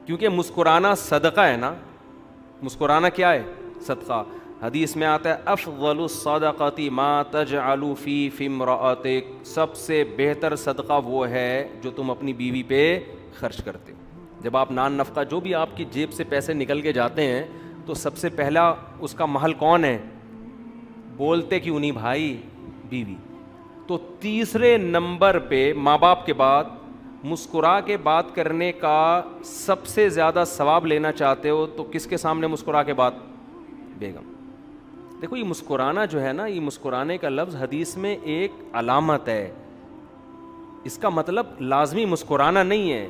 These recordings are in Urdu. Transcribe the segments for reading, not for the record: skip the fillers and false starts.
کیونکہ مسکرانا صدقہ ہے نا. مسکرانا کیا ہے؟ صدقہ. حدیث میں آتا ہے افضل الصدقۃ ما تجعل فی امرأتک، سب سے بہتر صدقہ وہ ہے جو تم اپنی بیوی پہ خرچ کرتے ہو. جب آپ نان نفقہ جو بھی آپ کی جیب سے پیسے نکل کے جاتے ہیں تو سب سے پہلا اس کا محل کون ہے؟ بولتے کیوں نہیں بھائی؟ بیوی. تو تیسرے نمبر پہ ماں باپ کے بعد مسکرا کے بات کرنے کا سب سے زیادہ ثواب لینا چاہتے ہو تو کس کے سامنے مسکرا کے بات؟ بیگم. دیکھو یہ مسکرانا جو ہے نا، یہ مسکرانے کا لفظ حدیث میں ایک علامت ہے. اس کا مطلب لازمی مسکرانا نہیں ہے،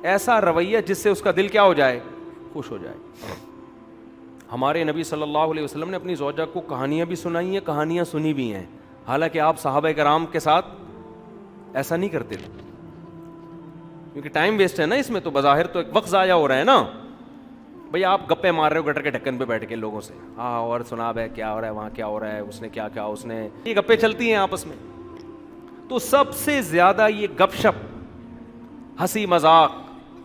ایسا رویہ جس سے اس کا دل کیا ہو جائے؟ خوش ہو جائے. ہمارے نبی صلی اللہ علیہ وسلم نے اپنی زوجہ کو کہانیاں بھی سنائی ہیں، کہانیاں سنی بھی ہیں، حالانکہ آپ صحابہ کرام کے ساتھ ایسا نہیں کرتے تھے کیونکہ ٹائم ویسٹ ہے نا اس میں. تو بظاہر تو ایک وقت ضائع ہو رہا ہے نا. بھئی آپ گپے مار رہے ہو گٹر کے ڈھکن پہ بیٹھ کے لوگوں سے، ہاں اور سنا ہے کیا ہو رہا ہے وہاں، کیا ہو رہا ہے، اس نے کیا کیا، اس نے، یہ گپے چلتی ہیں آپس میں. تو سب سے زیادہ یہ گپ شپ، ہنسی مذاق،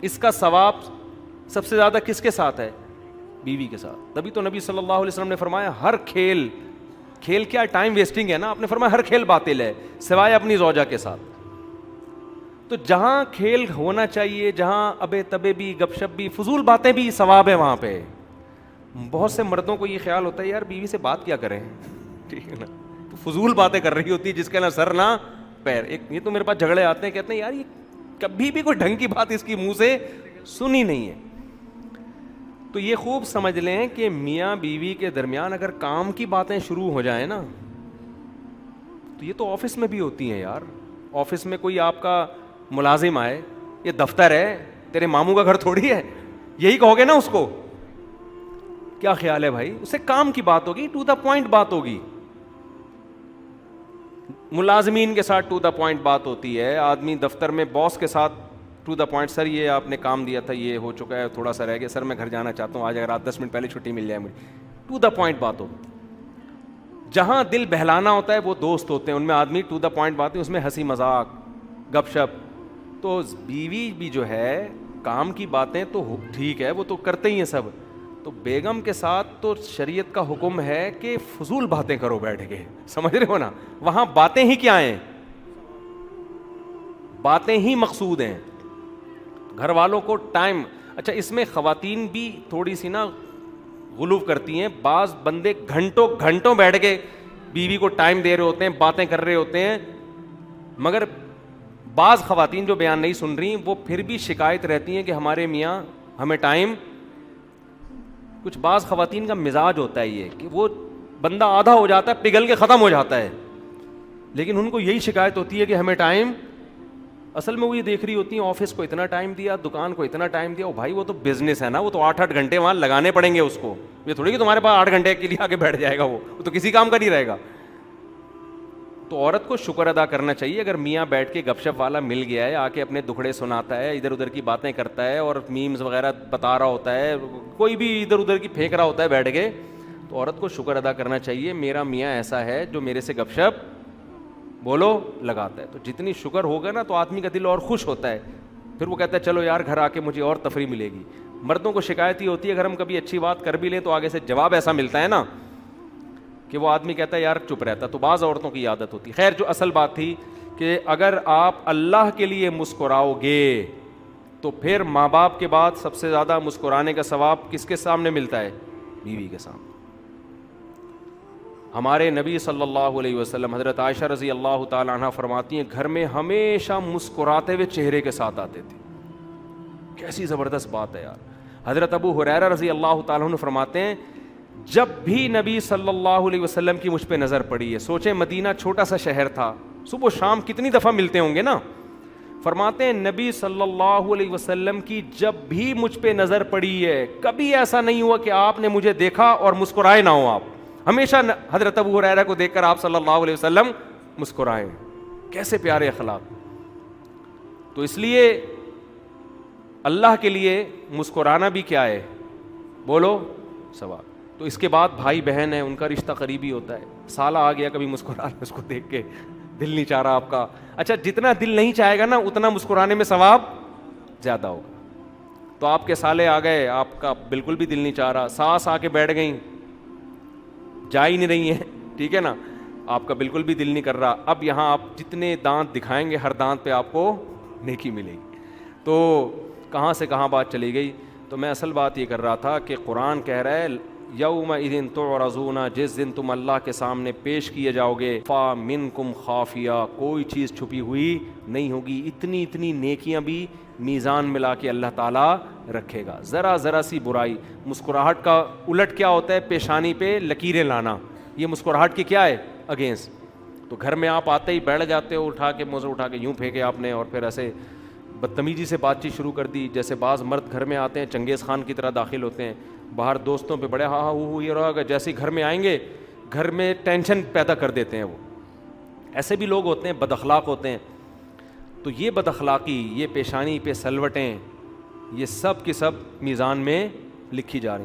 اس کا ثواب سب سے زیادہ کس کے ساتھ ہے؟ بیوی کے ساتھ. تبھی تو نبی صلی اللہ علیہ وسلم نے فرمایا ہر کھیل کیا ٹائم ویسٹنگ ہے نا. آپ نے فرمایا ہر کھیل باطل ہے سوائے اپنی زوجہ کے ساتھ. تو جہاں کھیل ہونا چاہیے، جہاں ابے تبے بھی، گپ شپ بھی، فضول باتیں بھی، ثواب ہے وہاں پہ. بہت سے مردوں کو یہ خیال ہوتا ہے یار بیوی سے بات کیا کریں، ٹھیک ہے نا، تو فضول باتیں کر رہی ہوتی ہے جس کے نہ سر نہ پیر. یہ تو میرے پاس جھگڑے آتے ہیں، کہتے ہیں یار یہ کبھی بھی کوئی ڈھنگ کی بات اس کی منہ سے سنی نہیں ہے. تو یہ خوب سمجھ لیں کہ میاں بیوی کے درمیان اگر کام کی باتیں شروع ہو جائیں نا، تو یہ تو آفس میں بھی ہوتی ہیں یار. آفس میں کوئی آپ کا ملازم آئے، یہ دفتر ہے، تیرے ماموں کا گھر تھوڑی ہے، یہی کہو گے نا اس کو. کیا خیال ہے بھائی؟ اس سے کام کی بات ہوگی، ٹو دا پوائنٹ بات ہوگی. ملازمین کے ساتھ ٹو دا پوائنٹ بات ہوتی ہے. آدمی دفتر میں باس کے ساتھ ٹو دا پوائنٹ، سر یہ آپ نے کام دیا تھا، یہ ہو چکا ہے، تھوڑا سا رہ گیا، سر میں گھر جانا چاہتا ہوں، آج اگر آپ 10 منٹ پہلے چھٹی مل جائے مجھے. ٹو دا پوائنٹ بات ہو. جہاں دل بہلانا ہوتا ہے وہ دوست ہوتے ہیں، ان میں آدمی ٹو دا پوائنٹ باتیں، اس میں ہنسی مذاق گپ شپ. تو بیوی بھی جو ہے کام کی باتیں تو ٹھیک ہے، وہ تو کرتے ہی ہیں سب. تو بیگم کے ساتھ تو شریعت کا حکم ہے کہ فضول باتیں کرو بیٹھ کے. سمجھ رہے ہو نا؟ وہاں باتیں ہی کیا ہیں؟ باتیں ہی مقصود ہیں. گھر والوں کو ٹائم، اچھا اس میں خواتین بھی تھوڑی سی نا غلو کرتی ہیں. بعض بندے گھنٹوں گھنٹوں بیٹھ کے بیوی کو ٹائم دے رہے ہوتے ہیں، باتیں کر رہے ہوتے ہیں، مگر بعض خواتین جو بیان نہیں سن رہی وہ پھر بھی شکایت رہتی ہیں کہ ہمارے میاں ہمیں ٹائم. کچھ بعض خواتین کا مزاج ہوتا ہے یہ کہ وہ بندہ آدھا ہو جاتا ہے، پگھل کے ختم ہو جاتا ہے، لیکن ان کو یہی شکایت ہوتی ہے کہ ہمیں ٹائم. اصل میں وہ یہ دیکھ رہی ہوتی ہیں آفس کو اتنا ٹائم دیا، دکان کو اتنا ٹائم دیا. بھائی وہ تو بزنس ہے نا، وہ تو 8 گھنٹے وہاں لگانے پڑیں گے اس کو. یہ تھوڑی کہ تمہارے پاس 8 گھنٹے کے لیے آگے بیٹھ جائے گا، وہ تو کسی کام کا نہیں رہے گا. تو عورت کو شکر ادا کرنا چاہیے اگر میاں بیٹھ کے گپ شپ والا مل گیا ہے، آ کے اپنے دکھڑے سناتا ہے، ادھر ادھر کی باتیں کرتا ہے اور میمز وغیرہ بتا رہا ہوتا ہے، کوئی بھی ادھر ادھر کی پھینک رہا ہوتا ہے بیٹھ کے. تو عورت کو شکر ادا کرنا چاہیے میرا میاں ایسا ہے جو میرے سے گپ شپ بولو لگاتا ہے. تو جتنی شکر ہوگا نا تو آدمی کا دل اور خوش ہوتا ہے، پھر وہ کہتا ہے چلو یار گھر آ کے مجھے اور تفریح ملے گی. مردوں کو شکایت ہی ہوتی ہے اگر ہم کبھی اچھی بات کر بھی لیں تو آگے سے جواب ایسا ملتا ہے نا کہ وہ آدمی کہتا ہے یار چپ رہتا. تو بعض عورتوں کی عادت ہوتی. خیر جو اصل بات تھی کہ اگر آپ اللہ کے لیے مسکراؤ گے تو پھر ماں باپ کے بعد سب سے زیادہ مسکرانے کا ثواب کس کے سامنے ملتا ہے؟ بیوی کے سامنے. ہمارے نبی صلی اللہ علیہ وسلم حضرت عائشہ رضی اللہ تعالی عنہ فرماتی ہیں گھر میں ہمیشہ مسکراتے ہوئے چہرے کے ساتھ آتے تھے. کیسی زبردست بات ہے یار. حضرت ابو ہریرہ رضی اللہ تعالیٰ عنہ فرماتے ہیں جب بھی نبی صلی اللہ علیہ وسلم کی مجھ پہ نظر پڑی ہے، سوچیں مدینہ چھوٹا سا شہر تھا، صبح و شام کتنی دفعہ ملتے ہوں گے نا. فرماتے ہیں نبی صلی اللہ علیہ وسلم کی جب بھی مجھ پہ نظر پڑی ہے کبھی ایسا نہیں ہوا کہ آپ نے مجھے دیکھا اور مسکرائے نہ ہو. آپ ہمیشہ حضرت ابو ہریرہ کو دیکھ کر آپ صلی اللہ علیہ وسلم مسکرائے. کیسے پیارے اخلاق. تو اس لیے اللہ کے لیے مسکرانا بھی کیا ہے؟ بولو ثواب. تو اس کے بعد بھائی بہن ہیں، ان کا رشتہ قریبی ہوتا ہے. سالہ آ گیا کبھی مسکرا اس کو دیکھ کے دل نہیں چاہ رہا آپ کا. اچھا جتنا دل نہیں چاہے گا نا اتنا مسکرانے میں ثواب زیادہ ہوگا. تو آپ کے سالے آ گئے, آپ کا بالکل بھی دل نہیں چاہ رہا, ساس آ کے بیٹھ گئیں, جا ہی نہیں رہی ہیں, ٹھیک ہے نا, آپ کا بالکل بھی دل نہیں کر رہا. اب یہاں آپ جتنے دانت دکھائیں گے ہر دانت پہ آپ کو نیکی ملے گی. تو کہاں سے کہاں بات چلی گئی. تو میں اصل بات یہ کر رہا تھا کہ قرآن کہہ رہا ہے یومئذ تعرضون, جس دن تم اللہ کے سامنے پیش کیے جاؤ گے, فا منکم خافیہ, کوئی چیز چھپی ہوئی نہیں ہوگی. اتنی اتنی نیکیاں بھی میزان ملا کے اللہ تعالیٰ رکھے گا. ذرا ذرا سی برائی, مسکراہٹ کا الٹ کیا ہوتا ہے, پیشانی پہ لکیریں لانا, یہ مسکراہٹ کی کیا ہے, اگینسٹ. تو گھر میں آپ آتے ہی بیٹھ جاتے ہو, اٹھا کے منہ سے اٹھا کے یوں پھینکے آپ نے, اور پھر ایسے بدتمیزی سے بات چیت شروع کر دی. جیسے بعض مرد گھر میں آتے ہیں چنگیز خان کی طرح داخل ہوتے ہیں, باہر دوستوں پہ بڑے ہاں ہاں یہ رہا, جیسے گھر میں آئیں گے گھر میں ٹینشن پیدا کر دیتے ہیں. وہ ایسے بھی لوگ ہوتے ہیں, بد اخلاق ہوتے ہیں. تو یہ بد اخلاقی, یہ پیشانی پہ سلوٹیں, یہ سب کی سب میزان میں لکھی جا رہی ہیں.